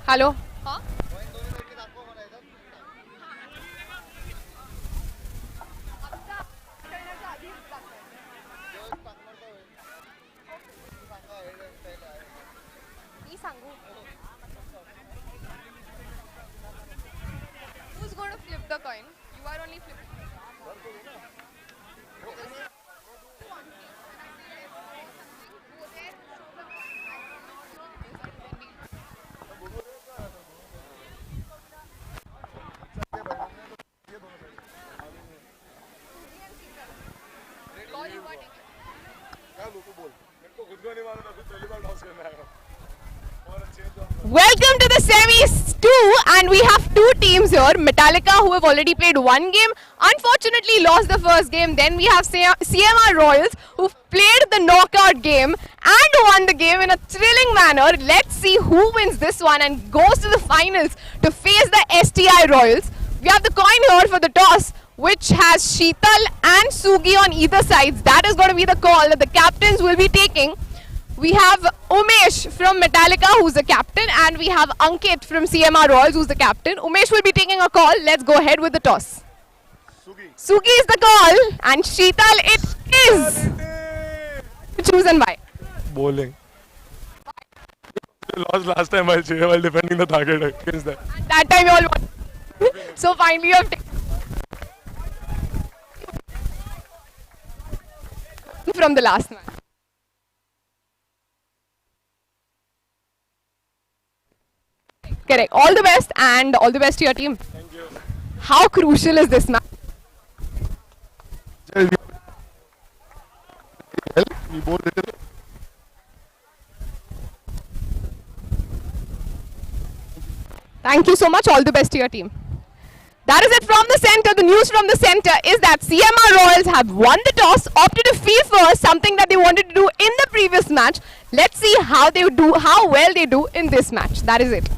Hello. Huh? Who's going to flip the coin? You are only flipping. Welcome to the semis 2, and we have two teams here. Metallica, who have already played one game, unfortunately lost the first game. Then we have CMR Royals, who played the knockout game and won the game in a thrilling manner. Let's see who wins this one and goes to the finals to face the STI Royals. We have the coin here for the toss, which has Sheetal and Sugee on either sides. That is going to be the call that the captains will be taking. We have Umesh from Metallica, who's the captain, and we have Ankit from CMR Royals, who's the captain. Umesh will be taking a call. Let's go ahead with the toss. Sugee is the call, and Sheetal it is. Choose and why? Bowling. We lost last time while defending the target against that. And that time you all won. So finally you have taken from the last match. Correct. All the best, and all the best to your team. Thank you. How crucial is this match? We both did it. Thank you so much. All the best to your team. That is it from the center. The news from the center is that CMR Royals have won the toss, opted to field first, something that they wanted to do in the previous match. Let's see how they do, how well they do in this match. That is it.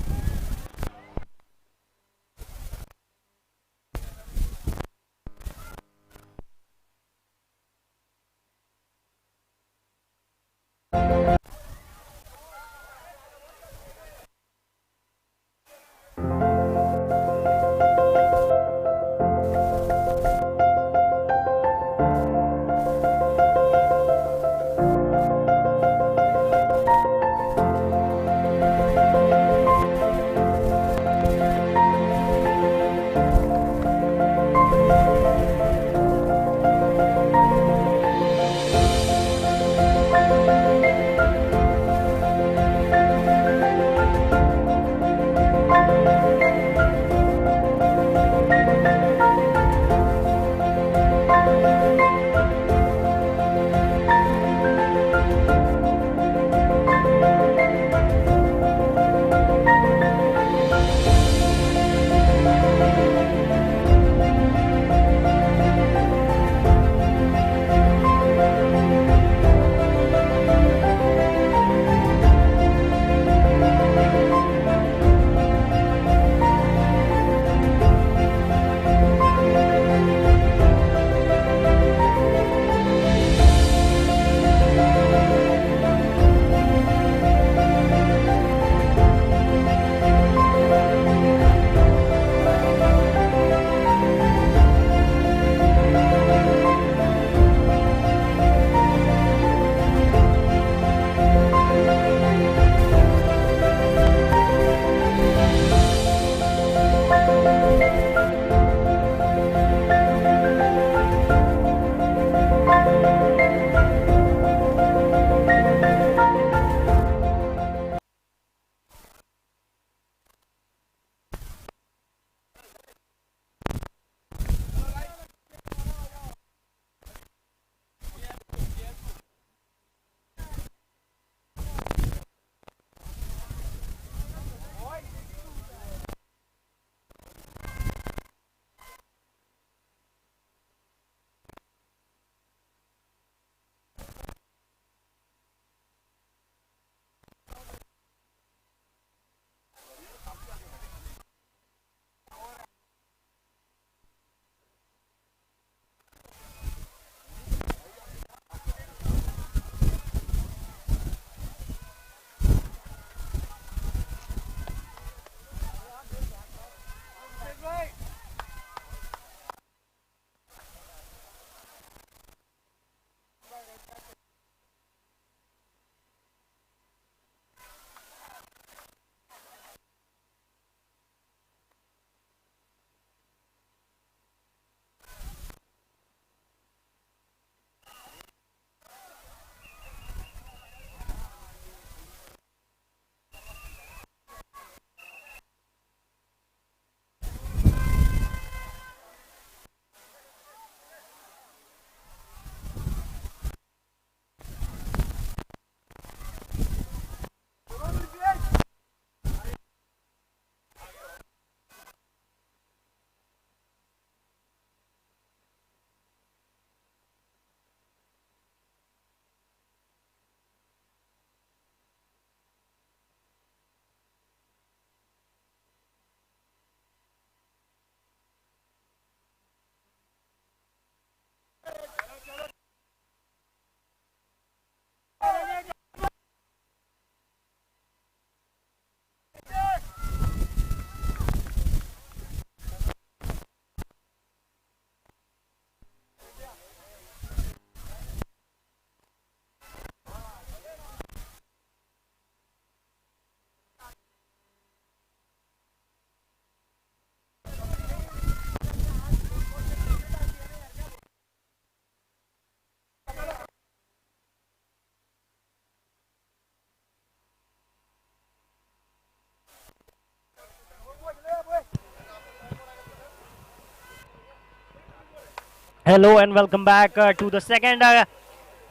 Hello and welcome back to the second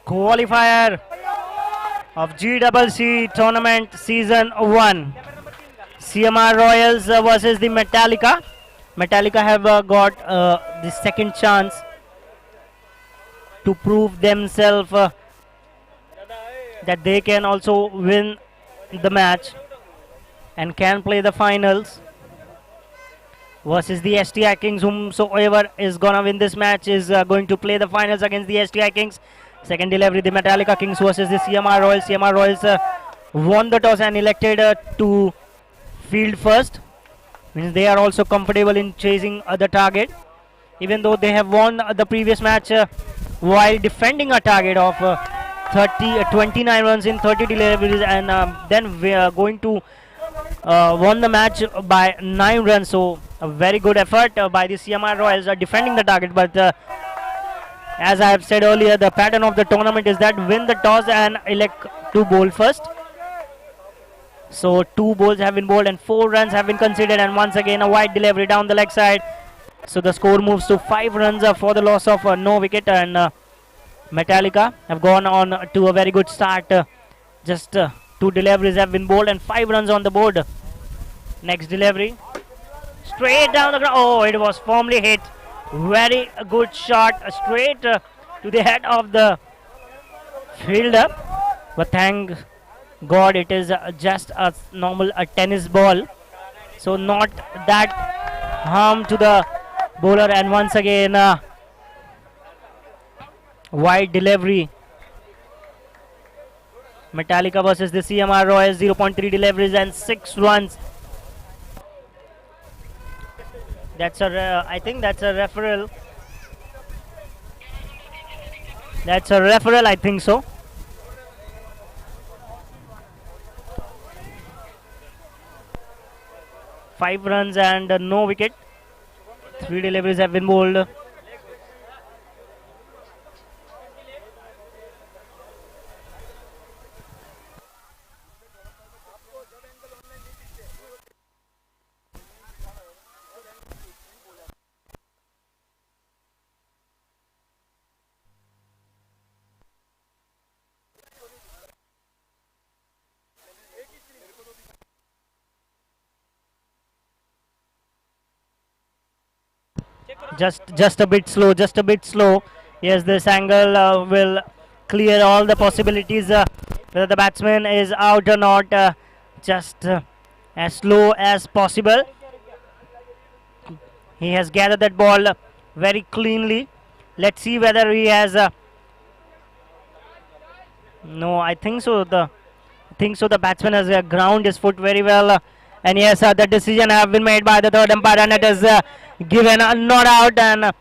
qualifier of GCC Tournament Season 1. CMR Royals versus the Metallica. Metallica have got the second chance to prove themselves that they can also win the match and can play the finals versus the STI Kings. Whomsoever is gonna win this match is going to play the finals against the STI Kings. Second delivery, the Metallica Kings versus the CMR Royals. CMR Royals won the toss and elected to field first. Means they are also comfortable in chasing the target, even though they have won the previous match while defending a target of 29 runs in 30 deliveries, and then we are going to won the match by 9 runs. So a very good effort by the CMR Royals defending the target. But as I have said earlier, the pattern of the tournament is that win the toss and elect to bowl first. So 2 balls have been bowled and 4 runs have been considered, and once again a wide delivery down the leg side. So the score moves to 5 runs for the loss of no wicket, and Metallica have gone on to a very good start. Just 2 deliveries have been bowled and 5 runs on the board. Next delivery, straight down the ground. Oh, it was firmly hit. Very good shot, straight to the head of the fielder. But thank God it is just a normal tennis ball, so not that harm to the bowler. And once again wide delivery. Metallica versus the CMR Royals, 0.3 deliveries and 6 runs. That's a I think that's a referral. That's a referral, I think so. Five runs and no wicket. 3 deliveries have been bowled. Just a bit slow, just a bit slow. Yes, this angle will clear all the possibilities whether the batsman is out or not. Just as slow as possible. He has gathered that ball very cleanly. Let's see whether he has no, I think so. The batsman has ground his foot very well, and yes, the decision have been made by the third umpire, and it is given a not out, and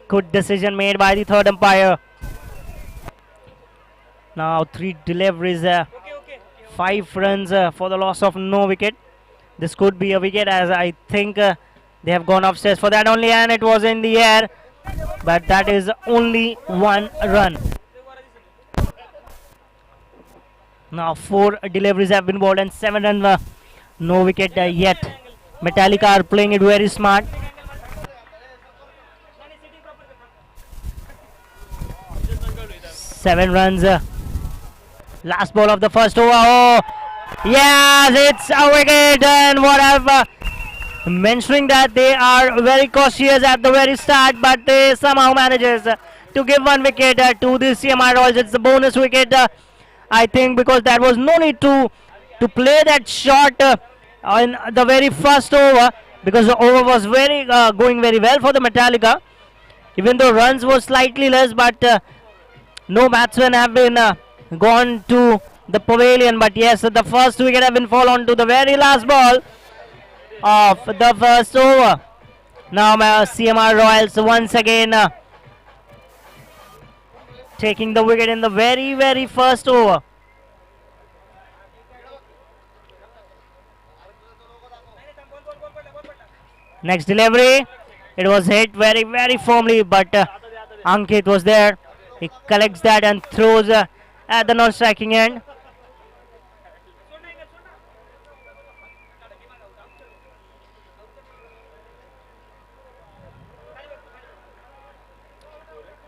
good decision made by the third umpire. Now 3 deliveries, 5 runs for the loss of no wicket. This could be a wicket, as I think they have gone upstairs for that only, and it was in the air, but that is only 1 run. Now 4 deliveries have been bowled and 7 runs, no wicket yet. Metallica are playing it very smart. Seven runs. Last ball of the first over. Oh, yes, it's a wicket. And whatever, mentioning that they are very cautious at the very start, but they somehow manages to give 1 wicket to the CMR Royals. It's the bonus wicket. I think because there was no need to play that shot in the very first over, because the over was very going very well for the Metallica, even though runs were slightly less, but no batsmen have been gone to the pavilion. But yes, the first wicket have been fallen to the very last ball of the first over. Now CMR Royals once again taking the wicket in the very first over. Next delivery, it was hit very firmly, but Ankit was there. He collects that and throws at the non-striking end.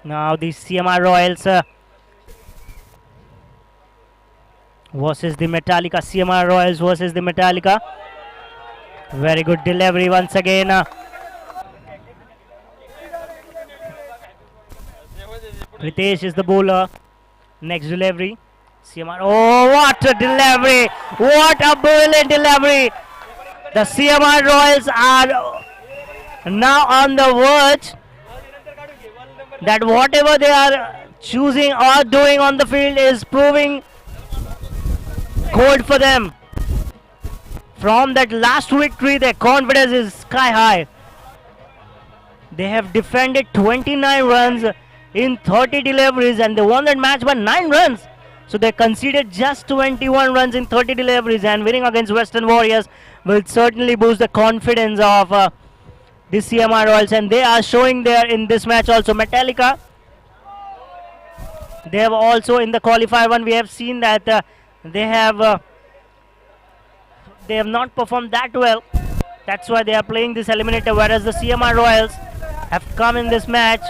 Now the CMR Royals versus the Metallica. CMR Royals versus the Metallica. Very good delivery once again. Ritesh is the bowler. Next delivery. CMR. Oh, what a delivery! What a brilliant delivery! The CMR Royals are now on the verge that whatever they are choosing or doing on the field is proving gold for them. From that last victory, their confidence is sky high. They have defended 29 runs in 30 deliveries and they won that match by 9 runs. So they conceded just 21 runs in 30 deliveries, and winning against Western Warriors will certainly boost the confidence of the CMR Royals, and they are showing there in this match also. Metallica, they have also in the qualifier one, we have seen that they have not performed that well. That's why they are playing this eliminator, whereas the CMR Royals have come in this match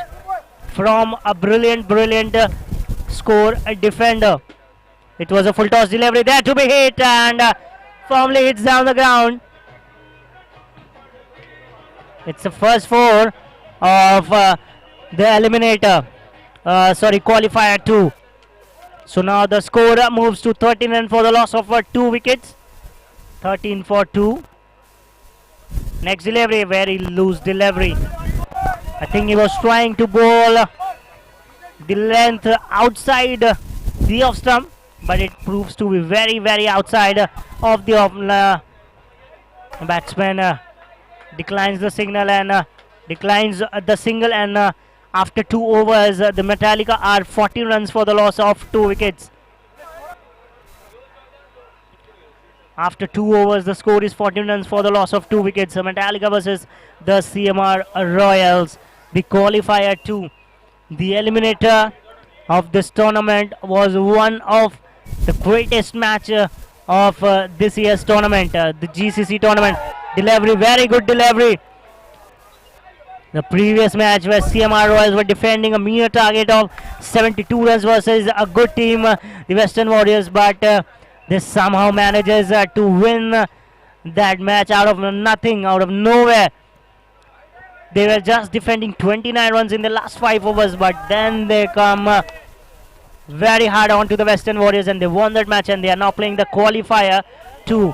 from a brilliant score a defender. It was a full toss delivery there to be hit, and firmly hits down the ground. It's the first 4 of the eliminator, qualifier 2. So now the score moves to 13 and for the loss of 2 wickets. 13 for 2. Next delivery, very loose delivery. I think he was trying to bowl the length outside the off stump, but it proves to be very outside of the off. Batsman declines the signal and declines the single, and after 2 overs the Metallica are 14 runs for the loss of 2 wickets. After 2 overs the score is 14 runs for the loss of 2 wickets. Metallica versus the CMR Royals, the qualifier 2. The eliminator of this tournament was one of the greatest match of this year's tournament, the GCC tournament. Delivery, very good delivery. The previous match where CMR Royals were defending a mere target of 72 runs versus a good team, the Western Warriors, but this somehow manages to win that match out of nothing, out of nowhere. They were just defending 29 runs in the last 5 overs, but then they come very hard onto the Western Warriors and they won that match, and they are now playing the qualifier 2.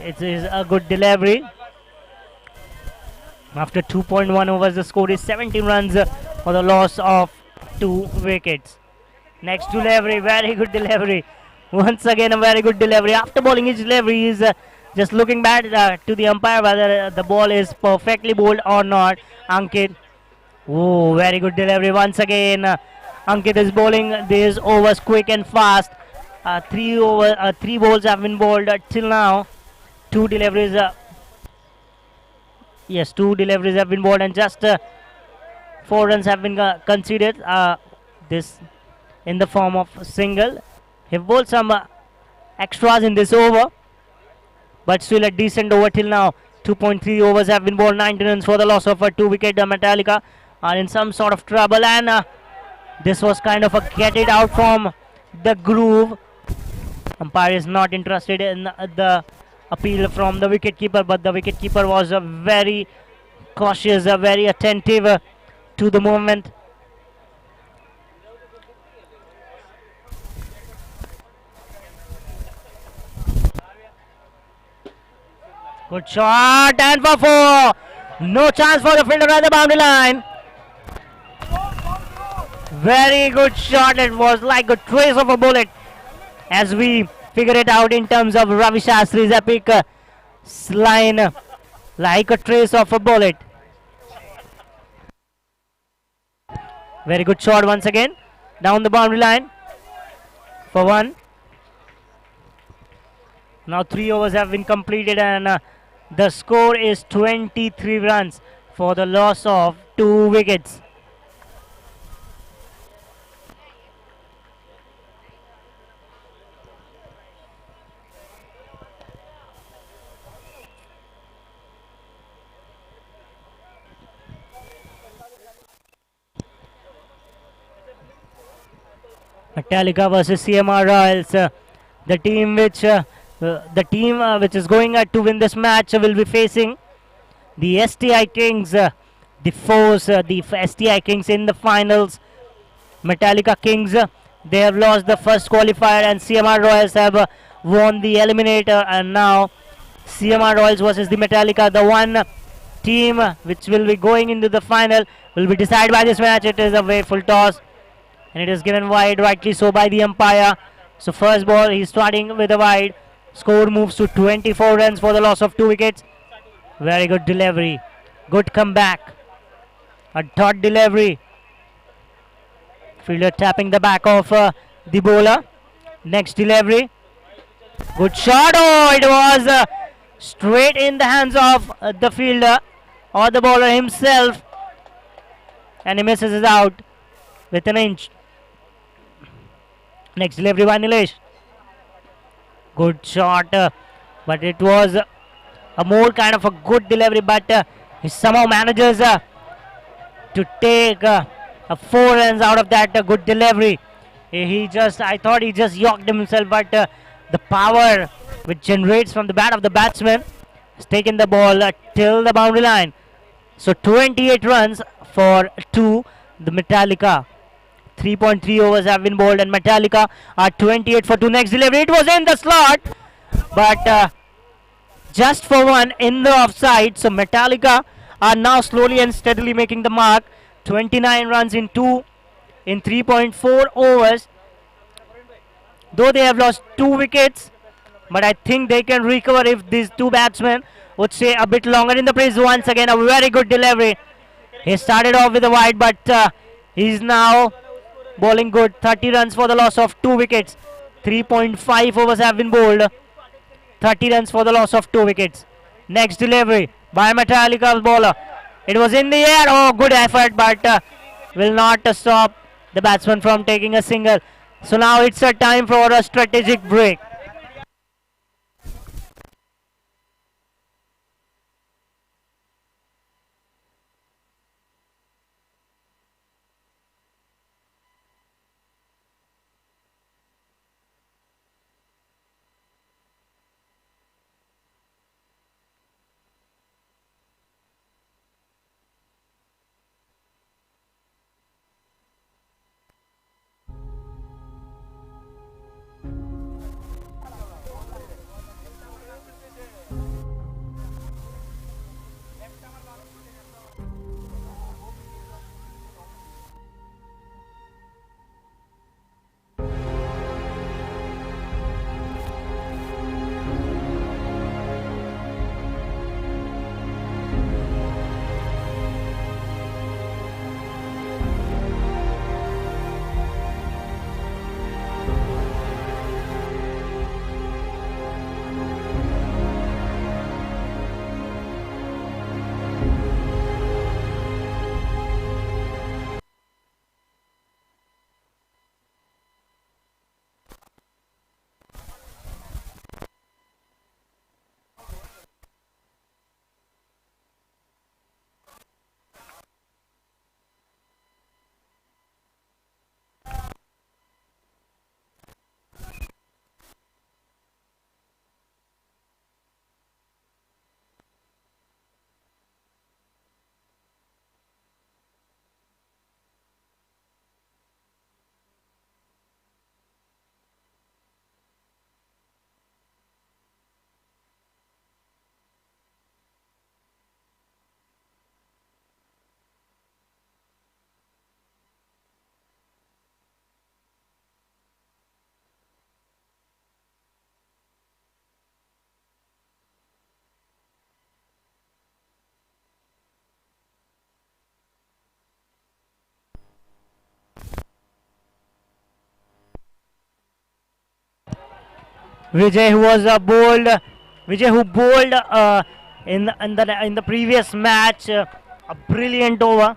It is a good delivery. After 2.1 overs, the score is 17 runs for the loss of 2 wickets. Next delivery, very good delivery. Once again, a very good delivery. After bowling his delivery, he is just looking back to the umpire whether the ball is perfectly bowled or not. Ankit. Oh, very good delivery once again. Ankit is bowling these overs quick and fast. 3 balls have been bowled till now. 2 deliveries. Yes, 2 deliveries have been bowled and just 4 runs have been conceded. This in the form of single. He bowled some extras in this over, but still a decent over till now. 2.3 overs have been bowled, 19 runs for the loss of a 2 wicket. Metallica are in some sort of trouble, and this was kind of a get it out from the groove. Umpire is not interested in the appeal from the wicketkeeper, but the wicketkeeper was very cautious, very attentive to the movement. Good shot, and for 4. No chance for the fielder at the boundary line. Very good shot. It was like a trace of a bullet, as we figure it out in terms of Ravi Shastri's epic line, like a trace of a bullet. Very good shot once again down the boundary line for 1. Now 3 overs have been completed, and the score is 23 runs for the loss of 2 wickets. Metallica versus CMR Royals. The team which is going to win this match will be facing the STI Kings, the foes, the STI Kings in the finals. Metallica Kings, they have lost the first qualifier, and CMR Royals have won the eliminator, and now CMR Royals versus the Metallica, the one team which will be going into the final, will be decided by this match. It is a very full toss, and it is given wide, rightly so, by the umpire. So first ball, he's starting with a wide. Score moves to 24 runs for the loss of 2 wickets. Very good delivery, good comeback, a dot delivery. Fielder tapping the back of the bowler. Next delivery, good shot. Oh, it was straight in the hands of the fielder or the bowler himself, and he misses it out with an inch. Next delivery by Nilesh. Good shot, but it was a more kind of a good delivery, but he somehow manages to take 4 runs out of that good delivery. I thought he just yoked himself, but the power which generates from the bat of the batsman has taken the ball till the boundary line. So 28 runs for 2, the Metallica. 3.3 overs have been bowled, and Metallica are 28 for 2. Next delivery, it was in the slot, but just for 1 in the offside. So Metallica are now slowly and steadily making the mark. 29 runs in 3.4 overs. Though they have lost 2 wickets, but I think they can recover if these 2 batsmen would stay a bit longer in the crease. Once again, a very good delivery. He started off with a wide, but he's now bowling good. 30 runs for the loss of 2 wickets. 3.5 overs have been bowled. 30 runs for the loss of 2 wickets. Next delivery by Metallica's bowler. It was in the air. Oh, good effort, but will not stop the batsman from taking a single. So now it's a time for a strategic break. Vijay, who was bowled, Vijay, who bowled in the previous match, a brilliant over,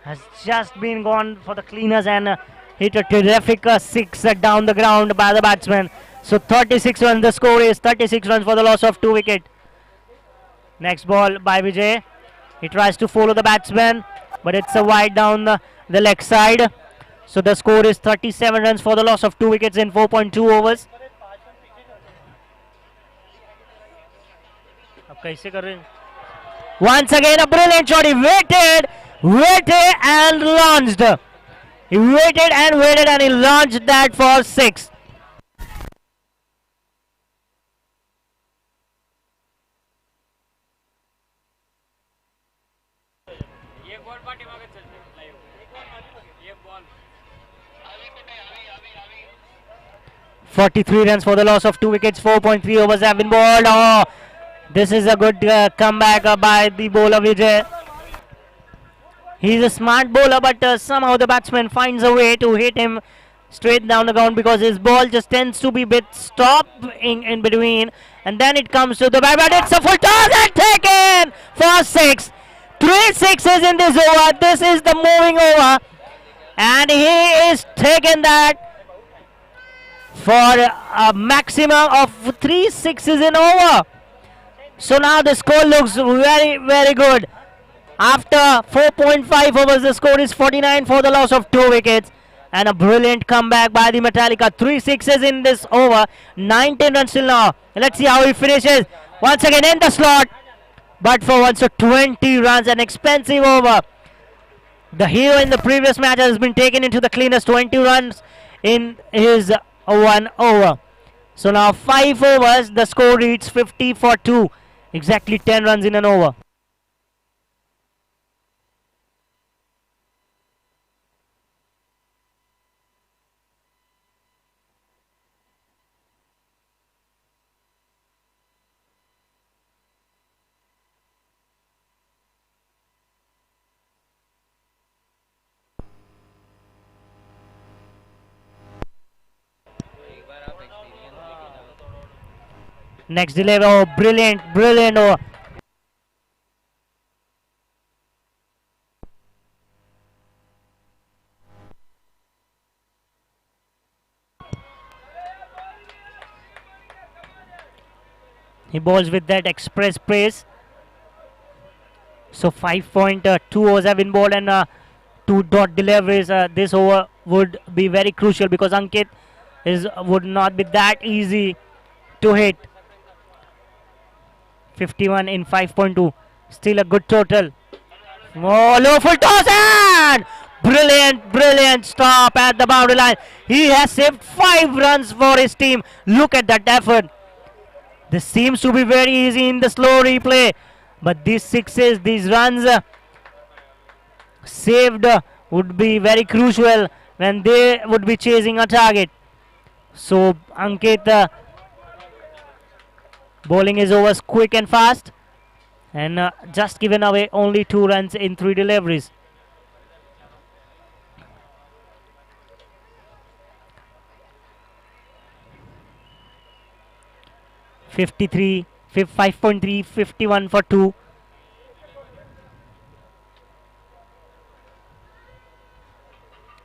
has just been gone for the cleaners and hit a terrific 6 down the ground by the batsman. So 36 runs, the score is 36 runs for the loss of 2 wickets. Next ball by Vijay. He tries to follow the batsman, but it's a wide down the leg side. So the score is 37 runs for the loss of 2 wickets in 4.2 overs. अब कैसे कर रहे हैं? Once again a brilliant shot. He waited and launched. He waited and he launched that for 6. "43 runs for the loss of 2 wickets, 4.3 overs have been bowled." Oh, this is a good comeback by the bowler Vijay. He's a smart bowler, but somehow the batsman finds a way to hit him straight down the ground because his ball just tends to be bit stopping in between, and then it comes to the back, but it's a full toss and taken for 6. 3 sixes in this over. This is the moving over, and he is taken that for a maximum of 3 sixes in over. So now the score looks very good. After 4.5 overs, the score is 49 for the loss of 2 wickets. And a brilliant comeback by the Metallica. 3 sixes in this over. 19 runs till now. Let's see how he finishes. Once again in the slot. But for once, 20 runs. An expensive over. The hero in the previous match has been taken into the cleanest. 20 runs in his 1 over. So now 5 overs. The score reads 50 for 2. Exactly 10 runs in an over. Next delivery, oh, brilliant over. He bowls with that express pace. So 5.2 overs have been bowled and 2 dot deliveries. This over would be very crucial because Ankit would not be that easy to hit. 51 in 5.2. Still a good total. Oh, low full toss and brilliant stop at the boundary line. He has saved 5 runs for his team. Look at that effort. This seems to be very easy in the slow replay, but these sixes, these runs saved would be very crucial when they would be chasing a target. So Ankit bowling his overs quick and fast, and just given away only 2 runs in 3 deliveries. "53, 5.3, 51 for 2.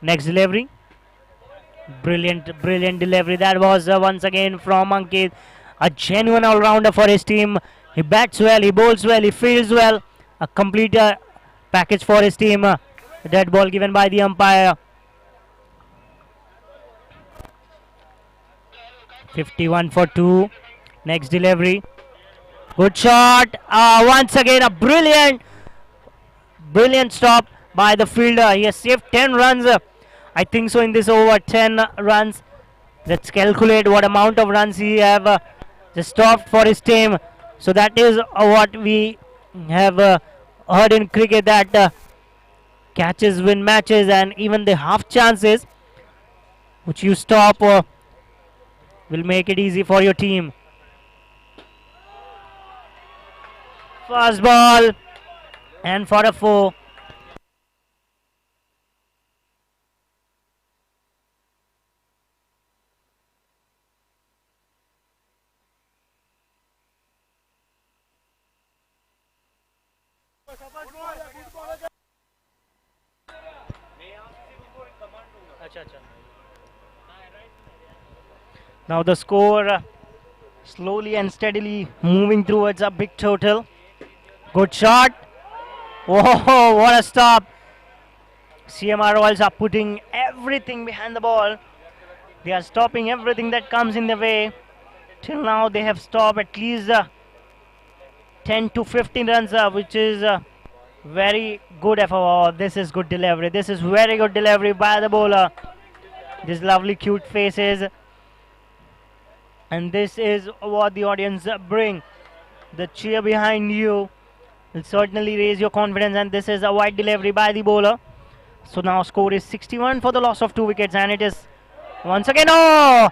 Next delivery. Brilliant delivery. That was once again from Ankit. A genuine all-rounder for his team. He bats well, he bowls well, he fields well. A complete package for his team. Dead ball given by the umpire. 51 for 2. Next delivery. Good shot. Once again a brilliant stop by the fielder. He has saved 10 runs. I think so in this over. 10 runs. Let's calculate what amount of runs he have just stopped for his team. So that is what we have heard in cricket, that catches win matches, and even the half chances which you stop will make it easy for your team. Fast ball and for a 4. Now the score slowly and steadily moving towards a big total. Good shot. Whoa, what a stop. CMR Royals are putting everything behind the ball. They are stopping everything that comes in the way. Till now they have stopped at least 10 to 15 runs, which is very good effort. Oh, this is good delivery. This is very good delivery by the bowler. These lovely cute faces. And this is what the audience bring. The cheer behind you will certainly raise your confidence, and this is a wide delivery by the bowler. So now score is 61 for the loss of 2 wickets, and it is once again, oh!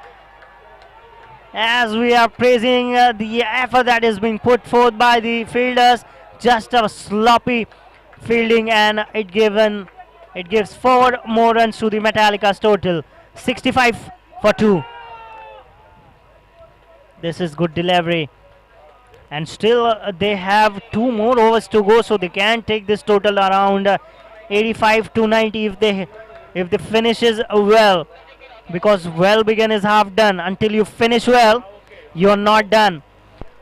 As we are praising the effort that is being put forth by the fielders, just a sloppy fielding, and it gives 4 more runs to the Metallica's total. 65 for 2. This is good delivery, and still they have 2 more overs to go, so they can take this total around 85 to 90 if they finishes well, because well begin is half done. Until you finish well, you're not done.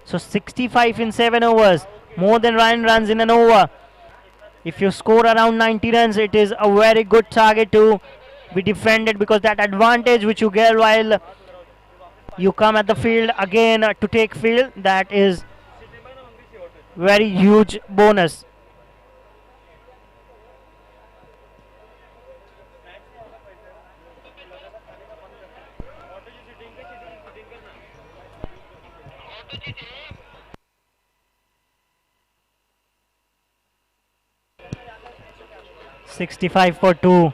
So 65 in 7 overs, more than 9 runs in an over. If you score around 90 runs, it is a very good target to be defended, because that advantage which you get while you come at the field again to take field, that is very huge bonus. $65 for 2.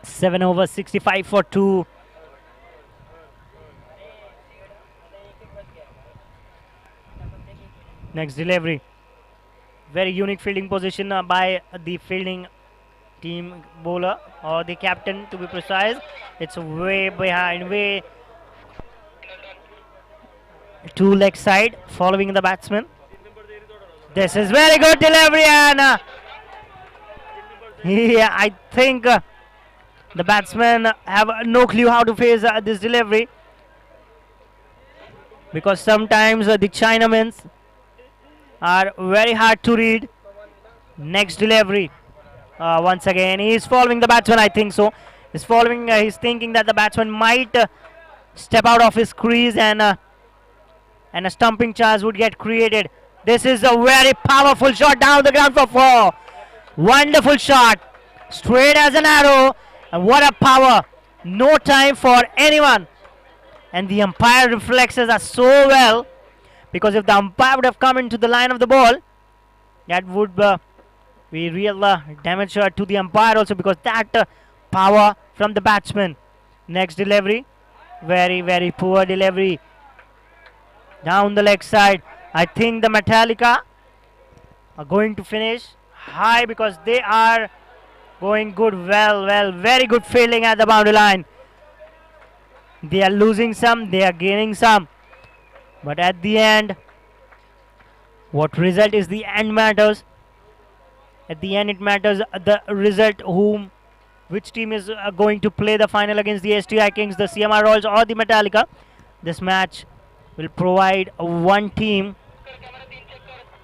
Seven over, 65 for 2. Next delivery. Very unique fielding position by the fielding team bowler, or the captain to be precise. It's way behind, way to leg side, following the batsman. This is very good delivery, and yeah, I think the batsmen have no clue how to face this delivery, because sometimes the Chinamans are very hard to read. Next delivery. Once again, he is following the batsman, I think so. He's following, he's thinking that the batsman might step out of his crease, and a stumping chance would get created. This is a very powerful shot down the ground for 4. Wonderful shot. Straight as an arrow. And what a power. No time for anyone. And the umpire reflexes are so well, because if the umpire would have come into the line of the ball, that would be real damage to the umpire also, because that power from the batsman. Next delivery. Very, very poor delivery. Down the leg side. I think the Metallica are going to finish high, because they are going good, well, very good fielding at the boundary line. They are losing some, they are gaining some. But at the end, what result is the end matters. At the end it matters the result, which team is going to play the final against the STI Kings, the CMR Royals or the Metallica. This match will provide one team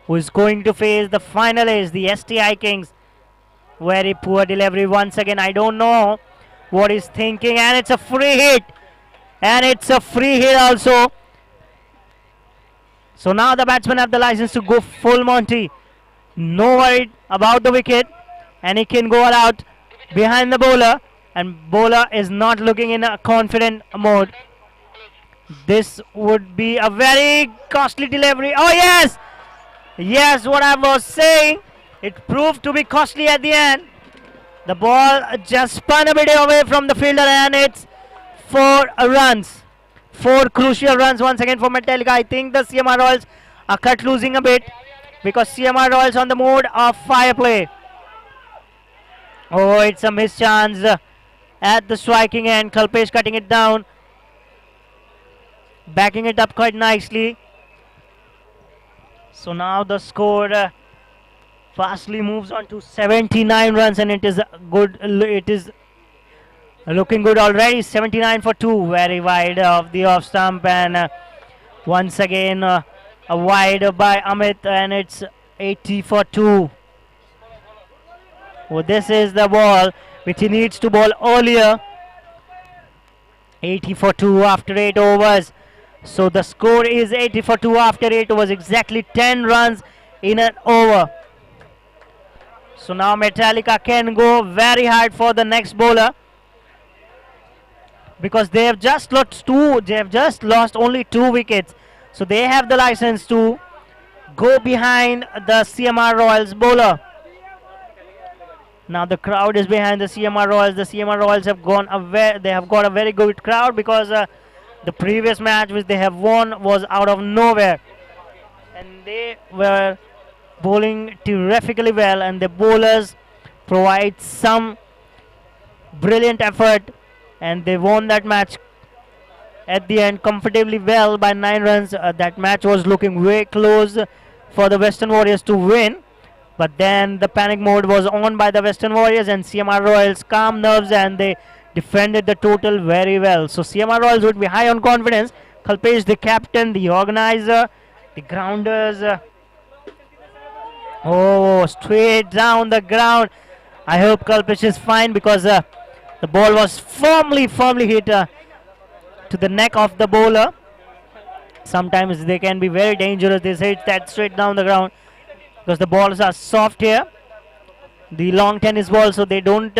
who is going to face the finalists, the STI Kings. Very poor delivery once again. I don't know what he's thinking, and it's a free hit. And it's a free hit also. So now the batsmen have the license to go full Monty. No worried about the wicket, and he can go all out behind the bowler, and bowler is not looking in a confident mode. This would be a very costly delivery. Oh yes! Yes, what I was saying. It proved to be costly at the end. The ball just spun a bit away from the fielder, and it's 4 runs. 4 crucial runs once again for Metallica. I think the CMR Royals are cut losing a bit, because CMR Royals on the mode of fire play. Oh, it's a missed chance at the striking end. Kalpesh cutting it down, backing it up quite nicely. So now the score fastly moves on to 79 runs, and it is good. It is looking good already. 79 for 2, very wide of the off stump, and Once again, a wide by Amit, and it's 80 for 2. Well, this is the ball which he needs to bowl earlier. 80 for 2 after 8 overs. So the score is 80 for 2 after 8 overs, exactly 10 runs in an over. So now Metallica can go very hard for the next bowler, because they have just lost only 2 wickets. So they have the license to go behind the CMR Royals bowler. Now the crowd is behind the CMR Royals. The CMR Royals have got a very good crowd, because the previous match which they have won was out of nowhere, and they were bowling terrifically well, and the bowlers provide some brilliant effort, and they won that match at the end comfortably well by 9 runs. That match was looking way close for the Western Warriors to win, but then the panic mode was on by the Western Warriors, and CMR Royals calm nerves, and they defended the total very well. So CMR Royals would be high on confidence. Kalpesh, the captain, the organizer, the grounders. Straight down the ground. I hope Kalpesh is fine, because the ball was firmly hit to the neck of the bowler. Sometimes they can be very dangerous. They hit that straight down the ground, because the balls are soft here. The long tennis ball, so they don't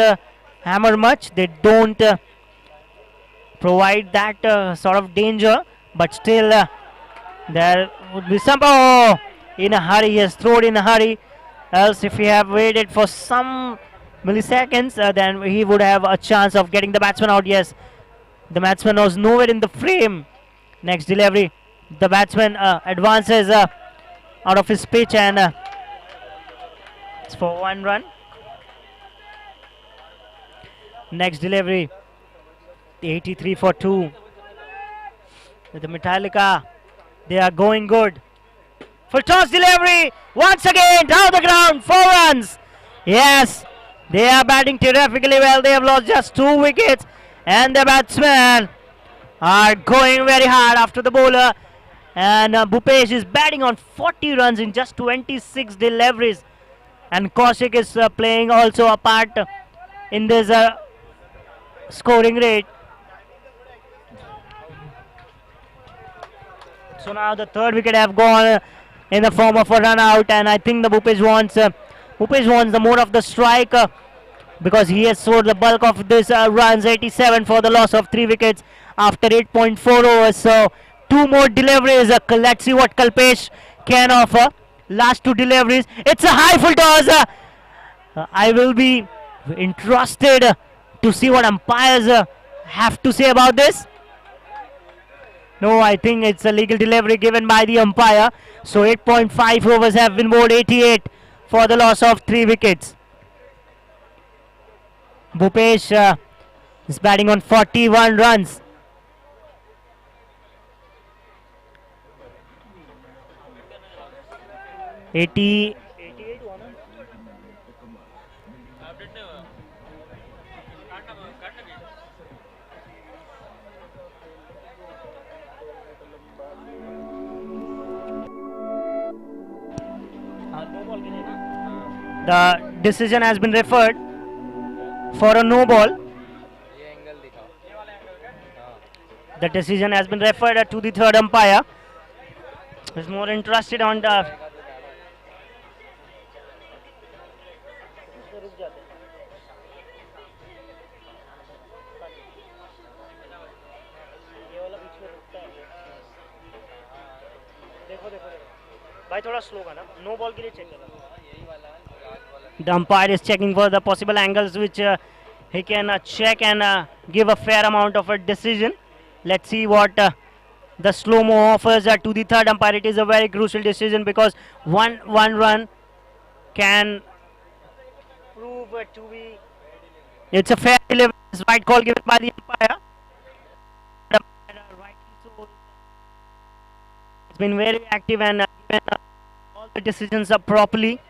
hammer much. They don't provide that sort of danger, but still there would be some. Oh, in a hurry, he has thrown in a hurry. Else, if he have waited for some milliseconds, then he would have a chance of getting the batsman out. Yes, the batsman was nowhere in the frame. Next delivery, the batsman advances out of his pitch, and it's for 1 run. Next delivery, 83 for 2. With the Metallica, they are going good. Full toss delivery, once again down the ground, 4 runs. Yes, they are batting terrifically well. They have lost just 2 wickets, and the batsmen are going very hard after the bowler. And Bhupesh is batting on 40 runs in just 26 deliveries, and Kaushik is playing also a part in this scoring rate. So now the 3rd wicket have gone in the form of a run out, and I think the Bhupesh wants the more of the strike, because he has scored the bulk of this runs. 87 for the loss of 3 wickets after 8.4 overs. So 2 more deliveries. Let's see what Kalpesh can offer. Last 2 deliveries. It's a high full toss. I will be interested to see what umpires have to say about this. No, I think it's a legal delivery given by the umpire. So 8.5 overs have been bowled. 88 for the loss of 3 wickets. Bhupesh is batting on 41 runs. $88. The decision has been referred for a no ball. The decision has been referred to the 3rd umpire. Is more interested on the. No ball. The umpire is checking for the possible angles which he can check and give a fair amount of a decision. Let's see what the slow-mo offers to the 3rd umpire. It is a very crucial decision, because one run can prove to be. It's a fair delivery. Right call given by the umpire. It's been very active and given all the decisions up properly.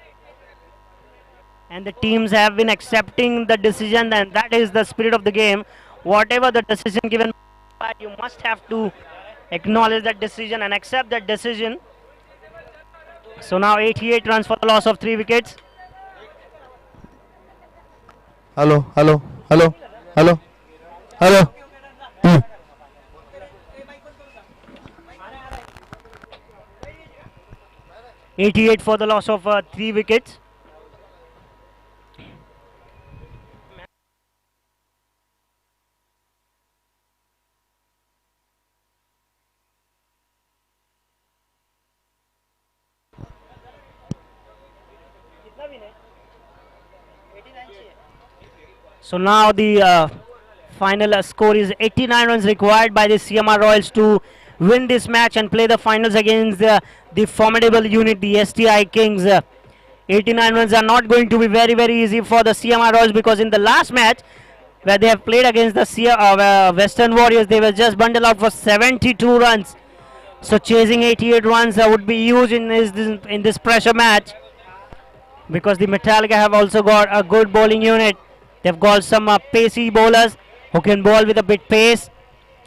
And the teams have been accepting the decision, and that is the spirit of the game. Whatever the decision given, you must have to acknowledge that decision and accept that decision. So now 88 runs for the loss of 3 wickets. Hello, hello, hello, hello, hello. 88 for the loss of 3 wickets. So now the final score is 89 runs required by the CMR Royals to win this match and play the finals against the formidable unit, the STI Kings. 89 runs are not going to be very easy for the CMR Royals, because in the last match where they have played against the Western Warriors, they were just bundled out for 72 runs. So chasing 88 runs would be huge in this pressure match, because the Metallica have also got a good bowling unit. They've got some pacey bowlers who can bowl with a bit pace,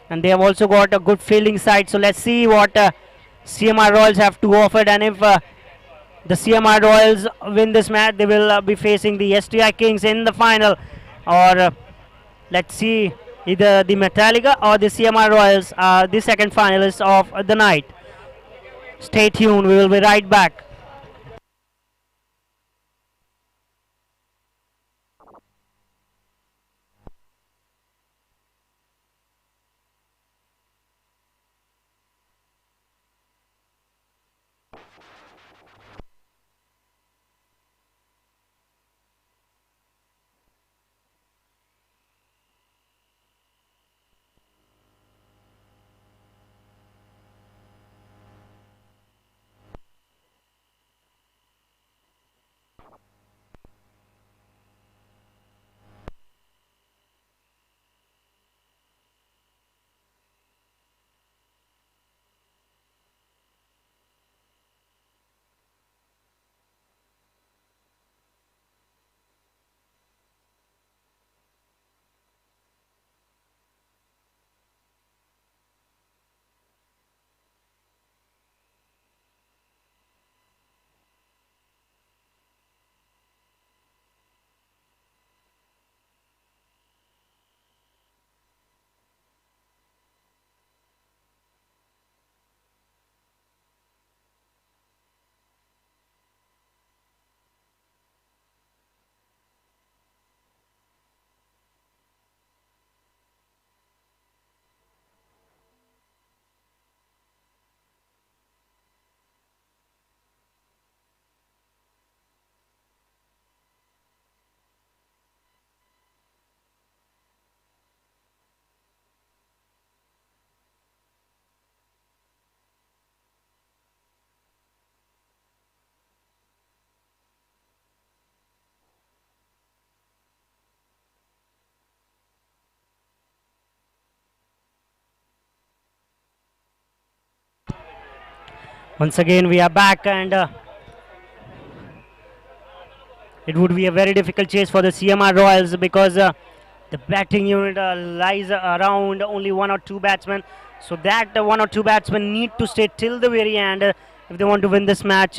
and they have also got a good fielding side. So let's see what CMR Royals have to offer, and if the CMR Royals win this match, they will be facing the STI Kings in the final. Or let's see, either the Metallica or the CMR Royals are the second finalists of the night. Stay tuned, we will be right back. Once again we are back, and it would be a very difficult chase for the CMR Royals, because the batting unit lies around only 1 or 2 batsmen. So that 1 or 2 batsmen need to stay till the very end if they want to win this match.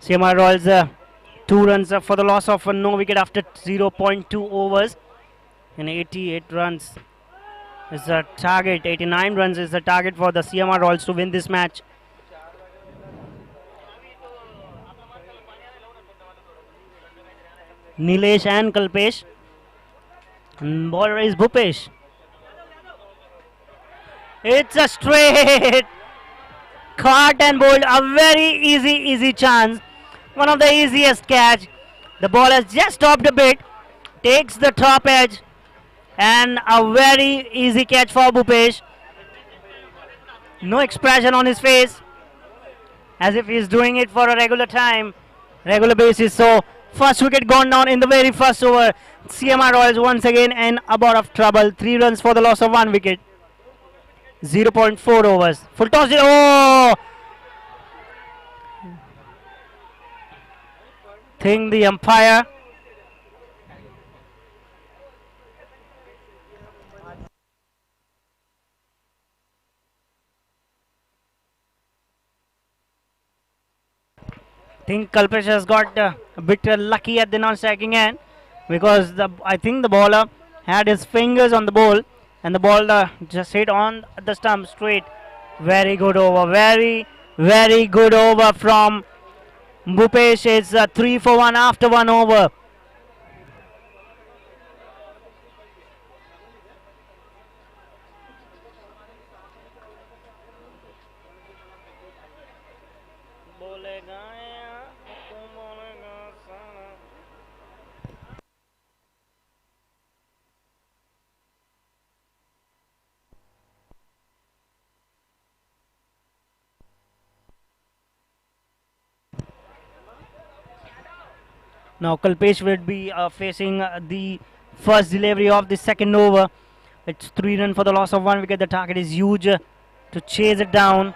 CMR Royals 2 runs for the loss of no wicket after 0.2 overs, and 88 runs is the target. 89 runs is the target for the CMR Royals to win this match. Nilesh and Kalpesh. And bowler is Bhupesh. It's a straight caught and bowled. A very easy chance. One of the easiest catch. The ball has just stopped a bit. Takes the top edge. And a very easy catch for Bhupesh. No expression on his face, as if he's doing it for a regular basis. So first wicket gone down in the very first over. CMR Royals once again in a bit of trouble. 3 runs for the loss of 1 wicket. 0.4 overs. Full toss. Oh! Think the umpire. think Kalpesh has got a bit lucky at the non-striking end because I think the bowler had his fingers on the ball and the ball just hit on the stump straight. Very good over. Very good over from Bhupesh. It's 3 for 1 after 1 over. Now Kalpesh will be facing the first delivery of the second over. It's 3 runs for the loss of 1 wicket. The target is huge to chase it down.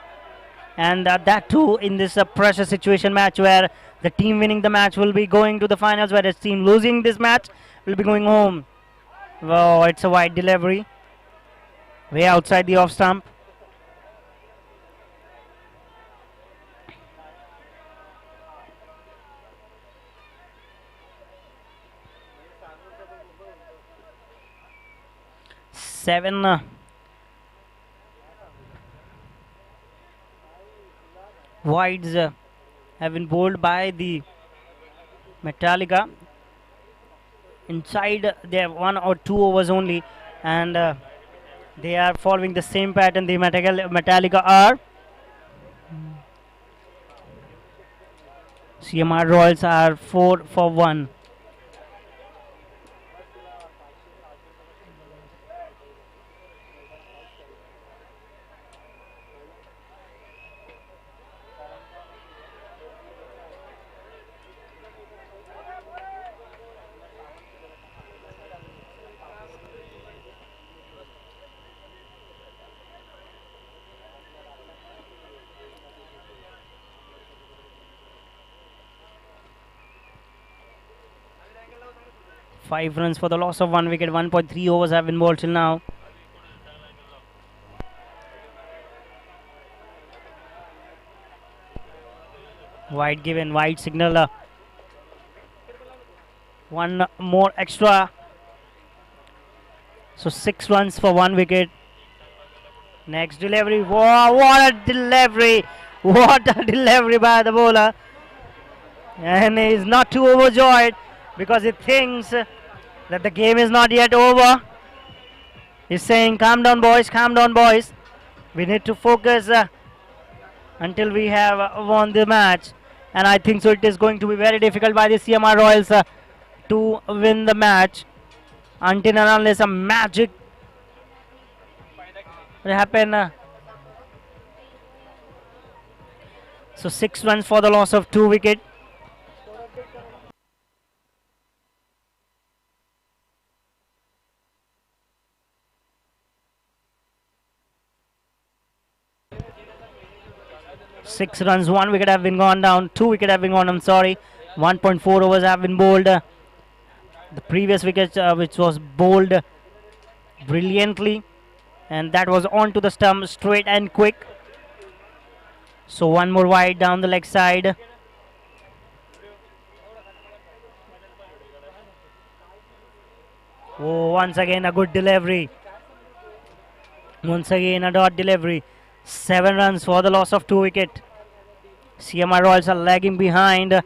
And that too in this pressure situation match where the team winning the match will be going to the finals, whereas team losing this match will be going home. Oh, it's a wide delivery. Way outside the off stump. Seven wides have been bowled by the Metallica. Inside they have 1 or 2 overs only, and they are following the same pattern the Metallica are. CMR Royals are 4 for 1. Five runs for the loss of 1 wicket. 1.3 overs have been bowled till now. Wide given, wide signal. One more extra. So 6 runs for 1 wicket. Next delivery. Wow, what a delivery! What a delivery by the bowler. And he is not too overjoyed because he thinks that the game is not yet over. He's saying, calm down boys, calm down boys. We need to focus until we have won the match. And I think so it is going to be very difficult by the CMR Royals to win the match until and unless a magic will happen. So 6 runs for the loss of 2 wicket. Six runs, 1 wicket have been gone down, 2 wicket have been gone, I'm sorry. 1.4 overs have been bowled. The previous wicket which was bowled brilliantly, and that was on to the stump straight and quick. So 1 more wide down the leg side. Oh, once again a good delivery. Once again a dot delivery. 7 runs for the loss of 2 wicket. CMR Royals are lagging behind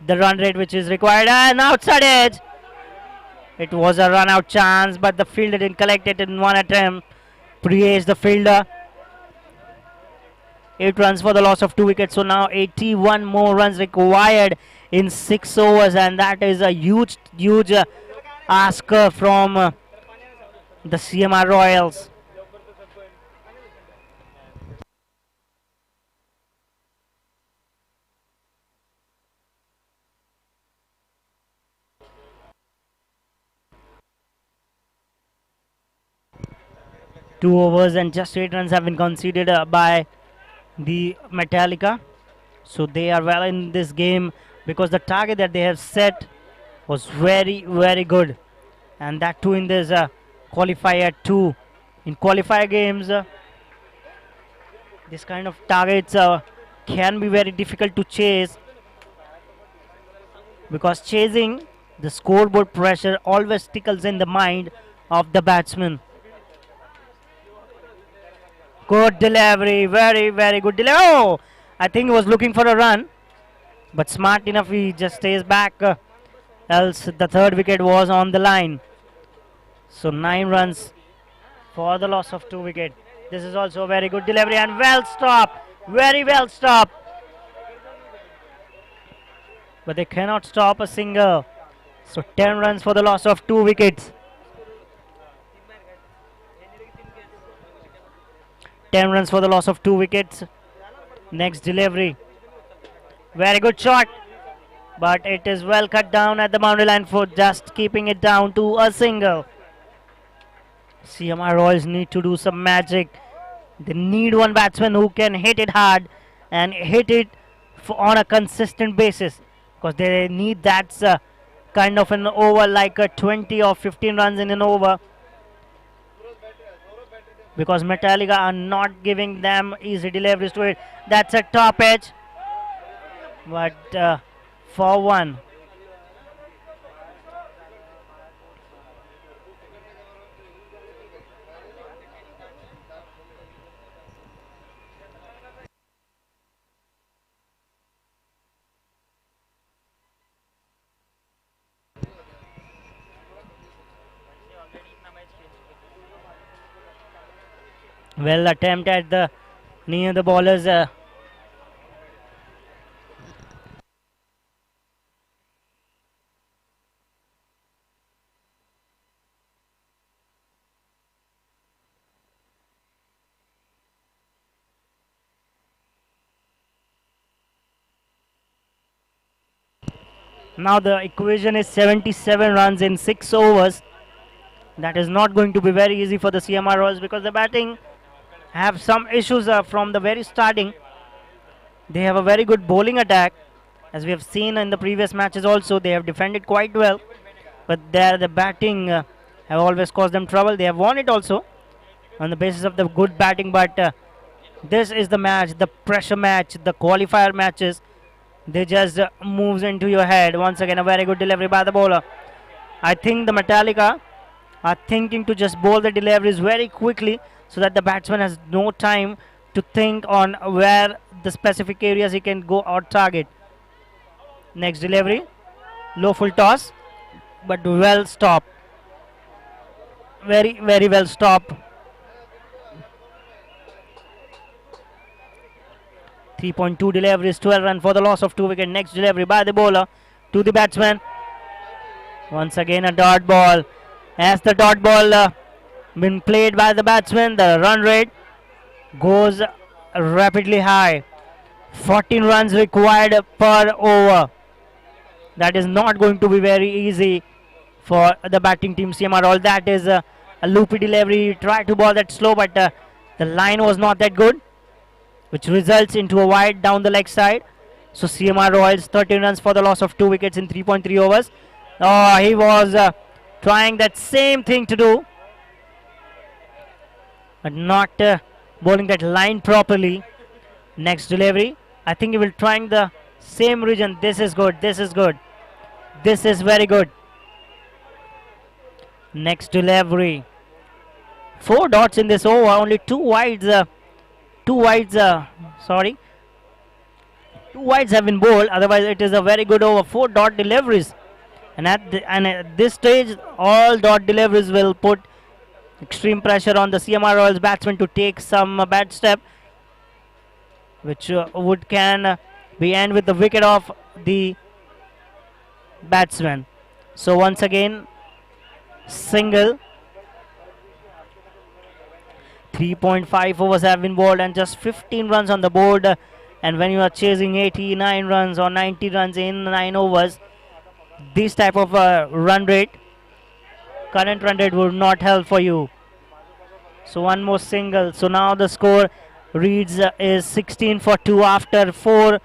the run rate which is required, and outside edge. It was a run out chance, but the fielder didn't collect it in one attempt. Praise the fielder. 8 runs for the loss of 2 wickets. So now 81 more runs required in 6 overs, and that is a huge ask from the CMR Royals. Two overs and just 8 runs have been conceded by the Metallica. So they are well in this game because the target that they have set was very good, and that too in this qualifier 2. In qualifier games, this kind of targets can be very difficult to chase, because chasing the scoreboard pressure always tickles in the mind of the batsman. Good delivery, very, very good delivery. Oh, I think he was looking for a run, but smart enough he just stays back. Else the third wicket was on the line. So 9 runs for the loss of 2 wickets. This is also a very good delivery and well stopped. Very well stopped. But they cannot stop a single. So 10 runs for the loss of 2 wickets. 10 runs for the loss of 2 wickets. Next delivery. Very good shot. But it is well cut down at the boundary line for just keeping it down to a single. CMR Royals need to do some magic. They need one batsman who can hit it hard and hit it on a consistent basis, because they need that kind of an over, like a 20 or 15 runs in an over, because Metallica are not giving them easy deliveries to it. That's a top edge, but for one. Well attempt at the near the bowlers. Now the equation is 77 runs in 6 overs. That is not going to be very easy for the CMR Royals, because the batting have some issues from the very starting. They have a very good bowling attack, as we have seen in the previous matches also. They have defended quite well, but the batting have always caused them trouble. They have won it also on the basis of the good batting, but this is the match, the pressure match, the qualifier matches. They just moves into your head. Once again, a very good delivery by the bowler. I think the Metallica are thinking to just bowl the deliveries very quickly, so that the batsman has no time to think on where the specific areas he can go or target. Next delivery, low full toss, but well stopped. Very, very well stopped. 3.2 deliveries, 12 runs for the loss of 2 wickets. Next delivery by the bowler to the batsman. Once again a dot ball. As the dot ball been played by the batsman, the run rate goes rapidly high. 14 runs required per over. That is not going to be very easy for the batting team CMR. All that is a loopy delivery. Tried to ball that slow, but the line was not that good, which results into a wide down the leg side. So CMR Royals 13 runs for the loss of 2 wickets in 3.3 overs. Oh, he was trying that same thing to do, but not bowling that line properly. Next delivery, I think he will trying the same region. This is good. This is good. This is very good. Next delivery. 4 dots in this over. Only 2 wides. Two wides. Sorry. 2 wides have been bowled. Otherwise, it is a very good over. 4 dot deliveries. And at this stage, all dot deliveries will put extreme pressure on the CMR Royals batsman to take some bad step, which would can be end with the wicket of the batsman. So once again, single. 3.5 overs have been bowled and just 15 runs on the board. And when you are chasing 89 runs or 90 runs in 9 overs, this type of run rate, current run rate, would not help for you. So one more single. So now the score reads is 16 for 2 after 4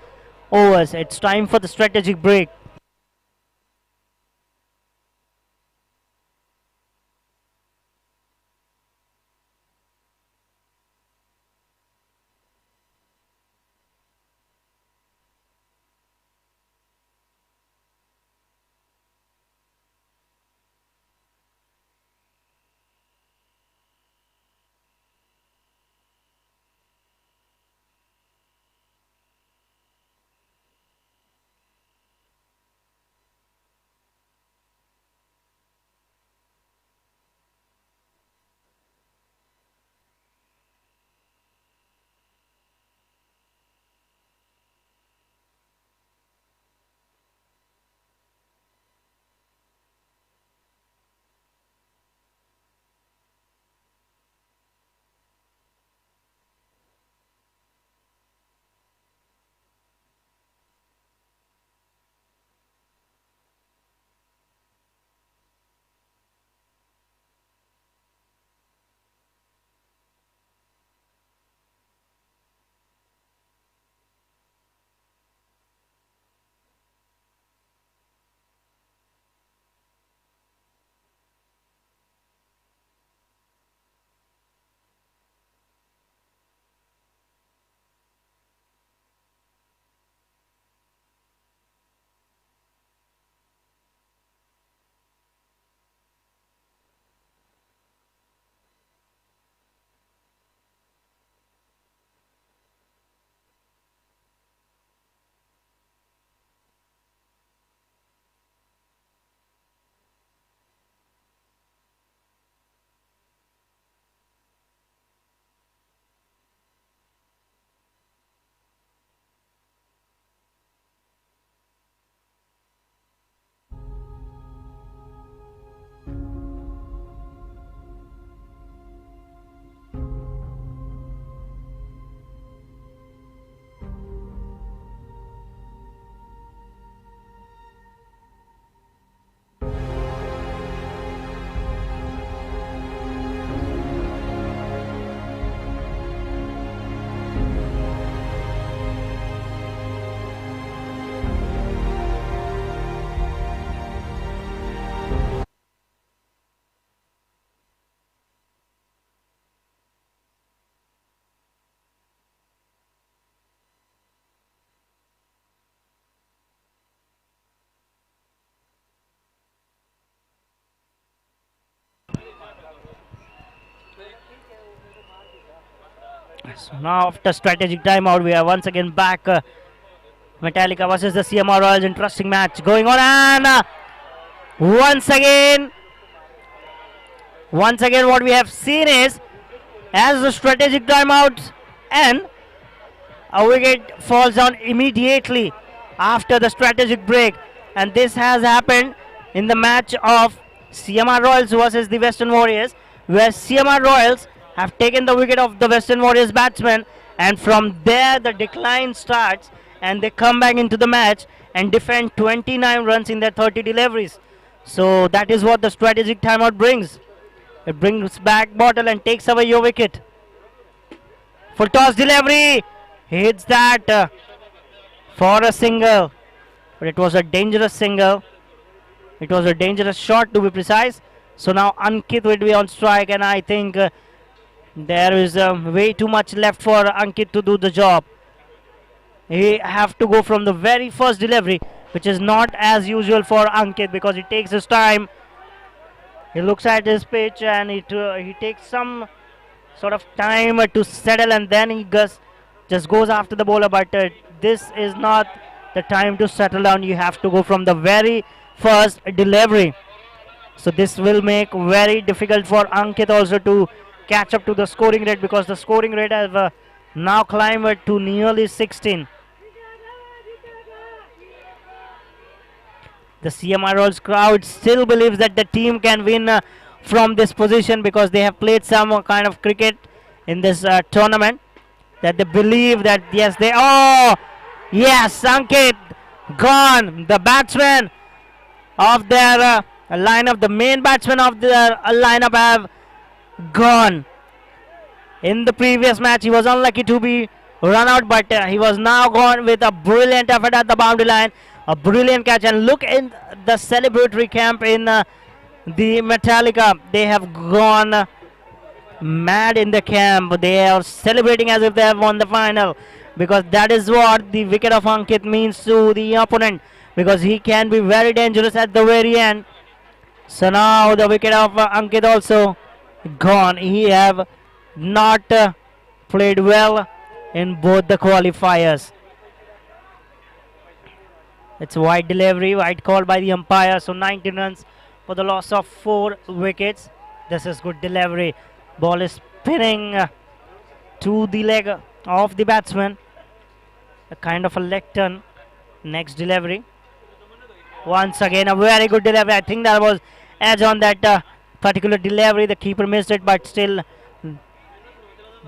overs. It's time for the strategic break. So now after strategic timeout, we are once again back. Metallica versus the CMR Royals. Interesting match going on, and once again, what we have seen is, as the strategic timeouts end, a wicket falls down immediately after the strategic break, and this has happened in the match of CMR Royals versus the Western Warriors, where CMR Royals have taken the wicket of the Western Warriors batsman, and from there the decline starts, and they come back into the match and defend 29 runs in their 30 deliveries. So that is what the strategic timeout brings. It brings back bottle and takes away your wicket. Full toss delivery, hits that for a single, but it was a dangerous single. It was a dangerous shot, to be precise. So now Ankit will be on strike, and I think there is way too much left for Ankit to do the job. He have to go from the very first delivery, which is not as usual for Ankit because he takes his time. He looks at his pitch and he takes some sort of time to settle, and then he just goes after the bowler. But this is not the time to settle down. You have to go from the very first delivery. So this will make very difficult for Ankit also to catch up to the scoring rate, because the scoring rate has now climbed to nearly 16. The CMR Royals crowd still believes that the team can win from this position, because they have played some kind of cricket in this tournament, that they believe that yes, Ankit gone. The batsman of their lineup, the main batsman of their lineup have gone. In the previous match, he was unlucky to be run out, but he was now gone with a brilliant effort at the boundary line. A brilliant catch, and look in the celebratory camp in the Metallica. They have gone mad in the camp. They are celebrating as if they have won the final, because that is what the wicket of Ankit means to the opponent, because he can be very dangerous at the very end. So now the wicket of Ankit also gone. He have not played well in both the qualifiers. It's a wide delivery, wide call by the umpire. So 19 runs for the loss of 4 wickets. This is good delivery. Ball is spinning to the leg of the batsman. A kind of a leg turn. Next delivery. Once again a very good delivery. I think there was edge on that particular delivery. The keeper missed it, but still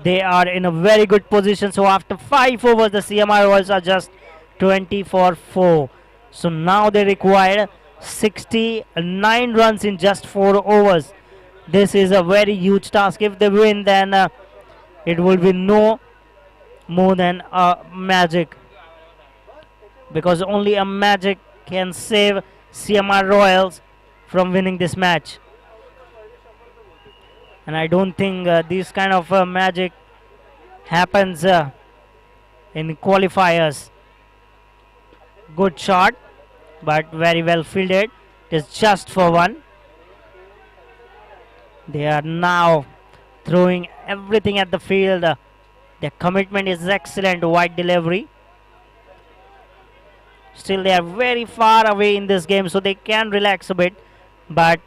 they are in a very good position. So after 5 overs, the CMR Royals are just 20 for 4. So now they require 69 runs in just 4 overs. This is a very huge task. If they win, then it will be no more than a magic, because only a magic can save CMR Royals from winning this match. And I don't think this kind of magic happens in qualifiers. Good shot, but very well fielded. It is just for 1. They are now throwing everything at the field. Their commitment is excellent. Wide delivery. Still they are very far away in this game, so they can relax a bit, but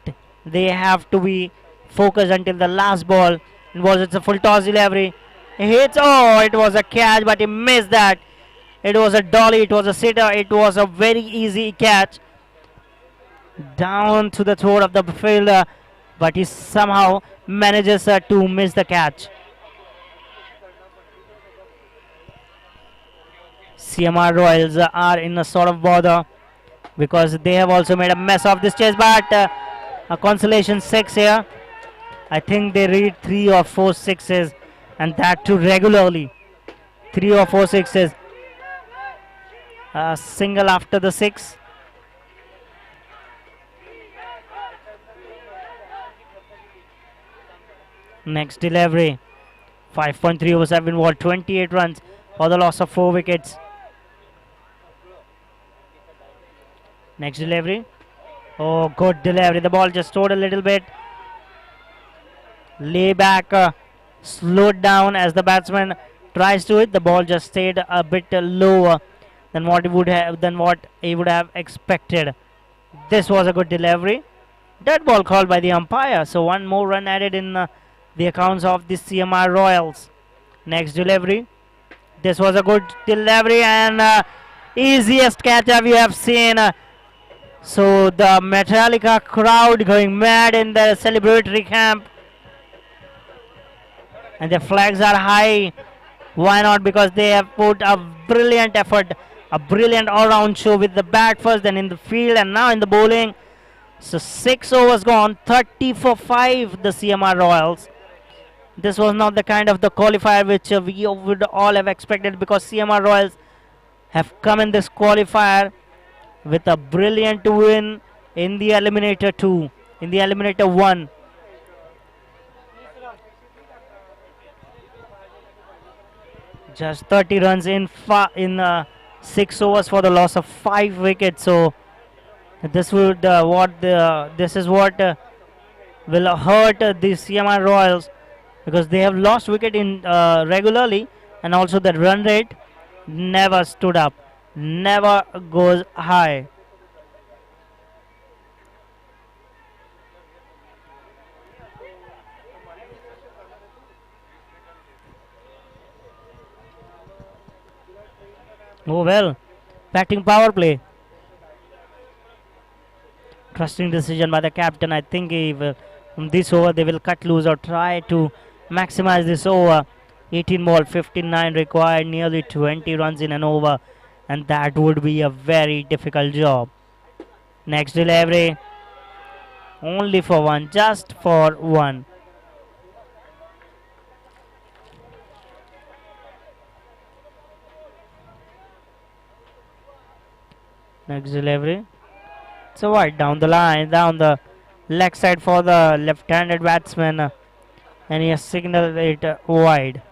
they have to be focused until the last ball. It's a full toss delivery. He hits, it was a catch, but he missed that. It was a dolly, it was a sitter, it was a very easy catch down to the throat of the fielder, but he somehow manages to miss the catch. CMR Royals are in a sort of bother, because they have also made a mess of this chase, but a consolation 6 here. I think they read 3 or 4 sixes, and that too regularly. 3 or 4 sixes. A single after the 6. Next delivery. 5.3 overs have been bowled. 28 runs for the loss of 4 wickets. Next delivery. Oh, good delivery. The ball just slowed a little bit. Lay back, slowed down as the batsman tries to it, the ball just stayed a bit lower than what he would have expected. This was a good delivery. Dead ball called by the umpire. So one more run added in the accounts of the CMR Royals. Next delivery. This was a good delivery and easiest catch up you have seen. So the Metallica crowd going mad in the celebratory camp. And the flags are high. Why not? Because they have put a brilliant effort, a brilliant all-round show with the bat first, then in the field, and now in the bowling. So 6 overs gone, 30 for 5 the CMR Royals. This was not the kind of the qualifier which we would all have expected, because CMR Royals have come in this qualifier with a brilliant win in the Eliminator 2, in the Eliminator 1. Just 30 runs in 6 overs for the loss of 5 wickets. So this would this is what will hurt the CMR Royals, because they have lost wicket in regularly, and also the run rate never stood up, never goes high. Oh well, batting power play. Trusting decision by the captain. I think he will, from this over they will cut loose or try to maximize this over. 18 ball, 59 required, nearly 20 runs in an over, and that would be a very difficult job. Next delivery, only for one, just for one. Next delivery. It's a wide down the line, down the leg side for the left-handed batsman, and he has signaled it wide.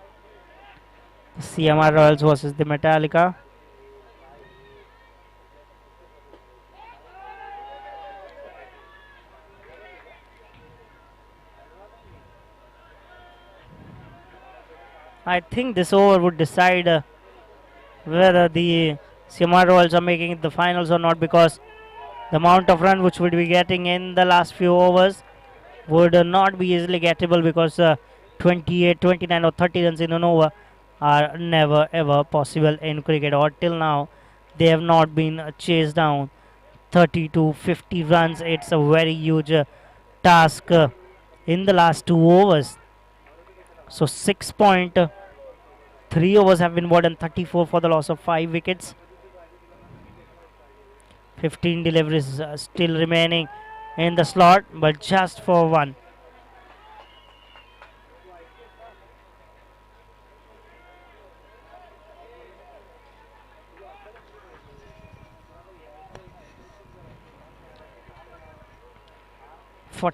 The CMR Royals versus the Metallica. I think this over would decide whether the CMR Royals are making it the finals or not, because the amount of run which would be getting in the last few overs would not be easily gettable, because 28, 29 or 30 runs in an over are never ever possible in cricket, or till now they have not been chased down. 30 to 50 runs, it's a very huge task in the last 2 overs. So 6.3 overs have been bowled and 34 for the loss of 5 wickets. 15 deliveries still remaining in the slot, but just for one.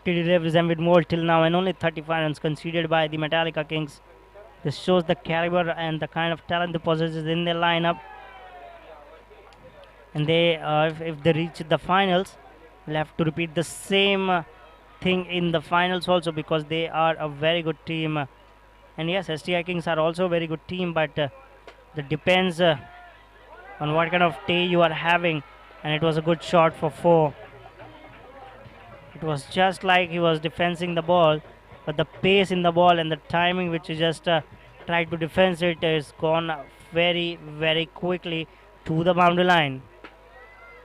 Deliveries have been more till now, and only 35 runs conceded by the Metallica Kings. This shows the caliber and the kind of talent they possess in their lineup. And they, if they reach the finals, will have to repeat the same thing in the finals also, because they are a very good team. And yes, STI Kings are also a very good team, but that depends on what kind of day you are having. And it was a good shot for 4. It was just like he was defending the ball, but the pace in the ball and the timing which he just tried to defend it is gone very, very quickly to the boundary line.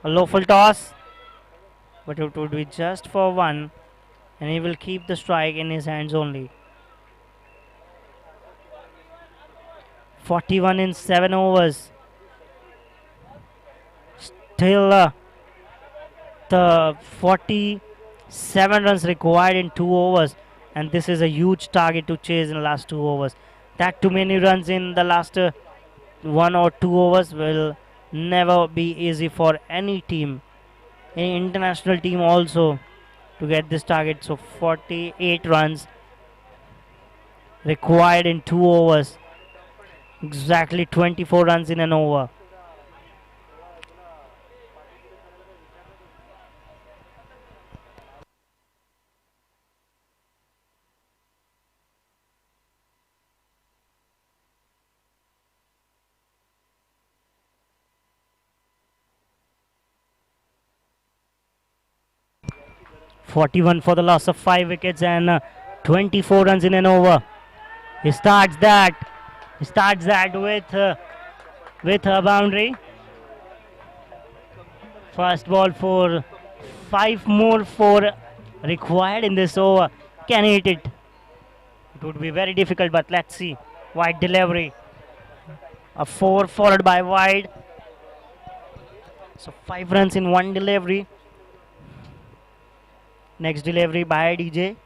A low full toss, but it would be just for one, and he will keep the strike in his hands only. 41 in 7 overs. Still the 47 runs required in 2 overs, and this is a huge target to chase in the last 2 overs. That too many runs in the last 1 or 2 overs will never be easy for any team, any international team also, to get this target. So 48 runs required in 2 overs, exactly 24 runs in an over. 41 for the loss of 5 wickets and 24 runs in an over. He starts that. With a boundary. First ball for 5 more for required in this over. Can he hit it? It would be very difficult, but let's see. Wide delivery. A 4 followed by wide. So 5 runs in one delivery. Next delivery by DJ.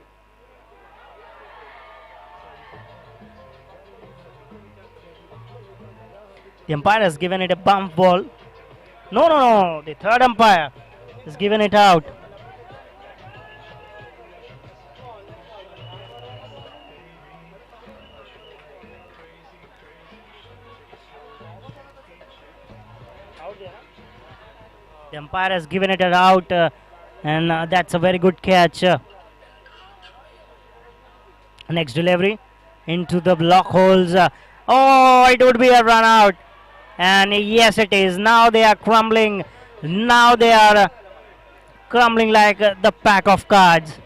The umpire has given it a bump ball. No. The third umpire has given it out. The umpire has given it out, and that's a very good catch. Next delivery into the block holes. Oh, it would be a run out. And yes, it is. Now they are crumbling. Now they are crumbling like the pack of cards.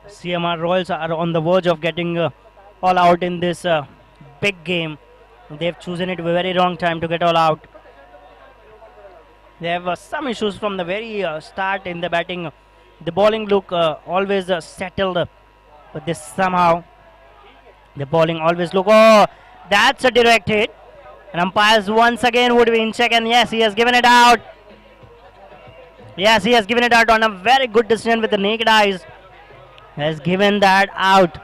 CMR Royals are on the verge of getting all out in this big game. They've chosen it a very wrong time to get all out. They have some issues from the very start in the batting. The bowling look always settled, but this somehow the bowling always look. Oh, that's a direct hit. And umpires once again would be in check, and yes, he has given it out. Yes, he has given it out on a very good decision with the naked eyes. Has given that out.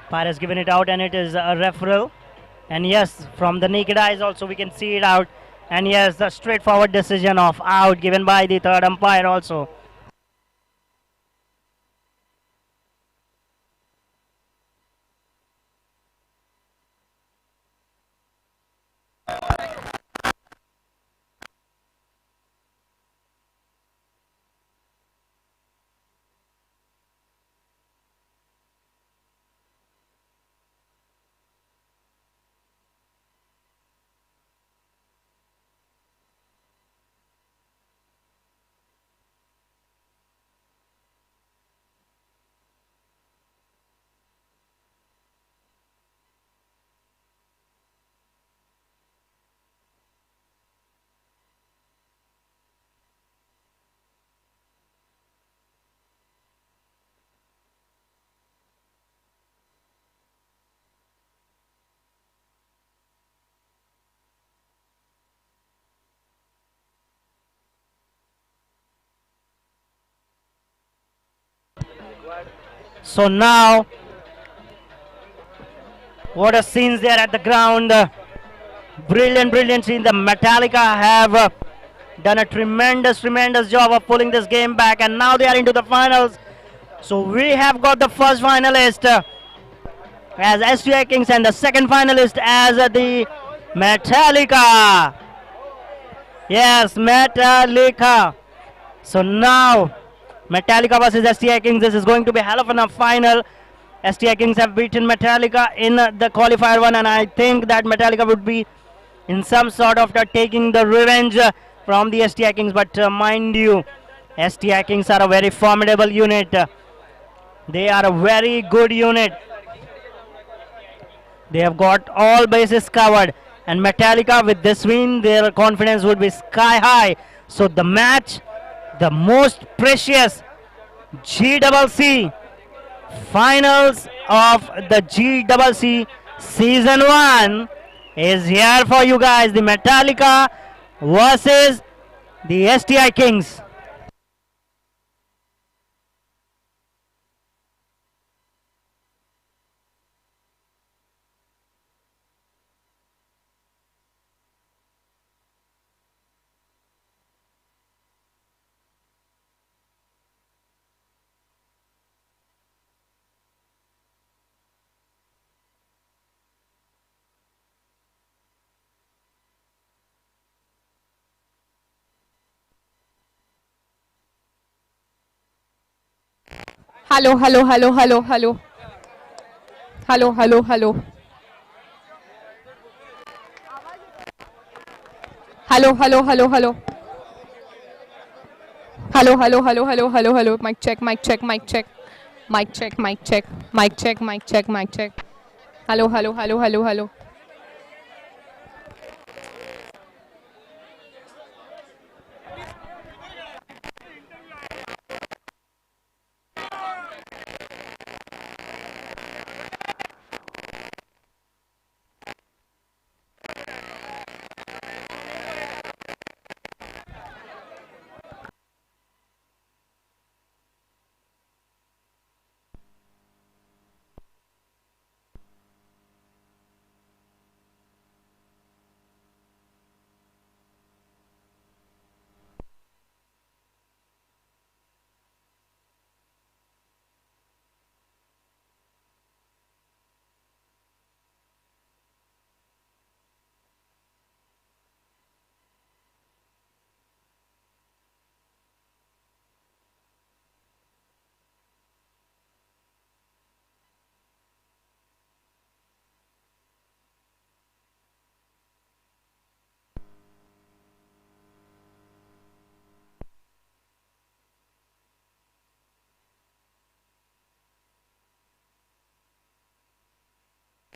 Umpire has given it out, and it is a referral. And yes, from the naked eyes also we can see it out. And yes, the straightforward decision of out given by the third umpire also. So now, what a scenes there at the ground. Brilliant scene. The Metallica have done a tremendous job of pulling this game back, and now they are into the finals. So we have got the first finalist as STI Kings and the second finalist as the Metallica. Yes, Metallica. So now, Metallica versus STI Kings. This is going to be hell of a final. STI Kings have beaten Metallica in the qualifier one, and I think that Metallica would be in some sort of taking the revenge from the STI Kings. But mind you, STI Kings are a very formidable unit. They are a very good unit. They have got all bases covered, and Metallica with this win, their confidence would be sky high. So the match, the most precious GCC finals of the GCC season 1 is here for you guys. The Metallica versus the STI Kings. Hello, hello, hello, hello, hello. Hello, hello, hello. Hello, hello, hello, hello. Hello, hello, hello, hello, hello, hello. Mic check, mic check, mic check. Mic check, mic check. Mic check, mic check, mic check. Hello, hello, hello, hello, hello.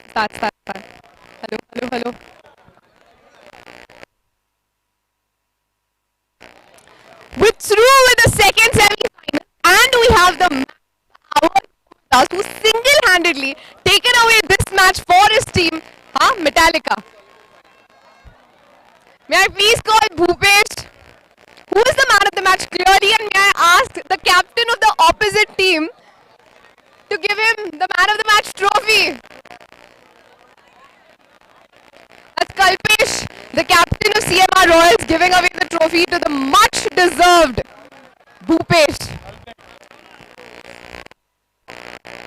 Start, start, start. Hello, hello, hello. We're through with the second semi-final, and we have the man of the hour who single-handedly taken away this match for his team, Metallica. May I please call Bhupesh, who is the man of the match clearly, and may I ask the captain of the opposite team to give him the man of the match trophy. That's Kalpesh, the captain of CMR Royals, giving away the trophy to the much deserved Bhupesh.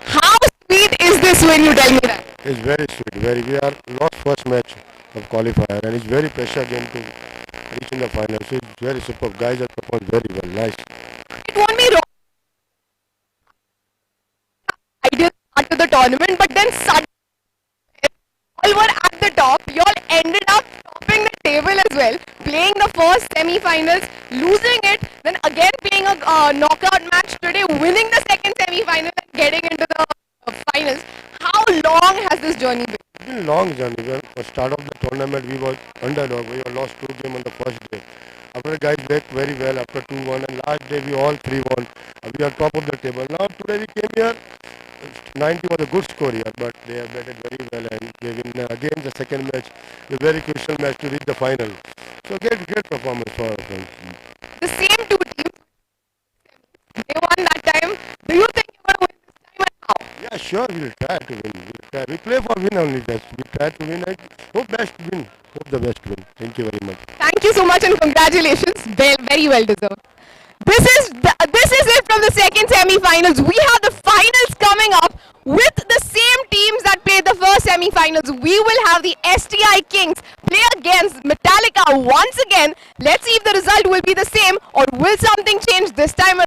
How sweet is this when you tell me that? It's very sweet. We are lost first match of qualifier, and it's very pressure game to reach in the final. So it's very superb. Guys have performed very well. Nice. It won't be wrong. Ideal start to the tournament, but then suddenly all were at the top. You all ended up topping the table as well, playing the first semi-finals, losing it, then again playing a knockout match today, winning the second semi-final and getting into the finals. How long has this journey been? It's been a long journey. When at the start of the tournament, we were underdog. We lost 2 games on the first day. After guys worked very well after 2-1, and last day we all 3-1. We are top of the table. Now today we came here. 90 was a good score here, but they have batted very well, and they win again the second match, a very crucial match to reach the final. So great performance for our friends. The same two teams, they won that time. Do you think you're going to win this time and how? Yeah, sure, we will try to win. We play for win only, just we try to win and hope best win. Hope the best win. Thank you very much. Thank you so much and congratulations. Very well deserved. This is it from the second semi-finals. We have the finals coming up with the same teams that played the first semi-finals. We will have the STI Kings play against Metallica once again. Let's see if the result will be the same or will something change this time around.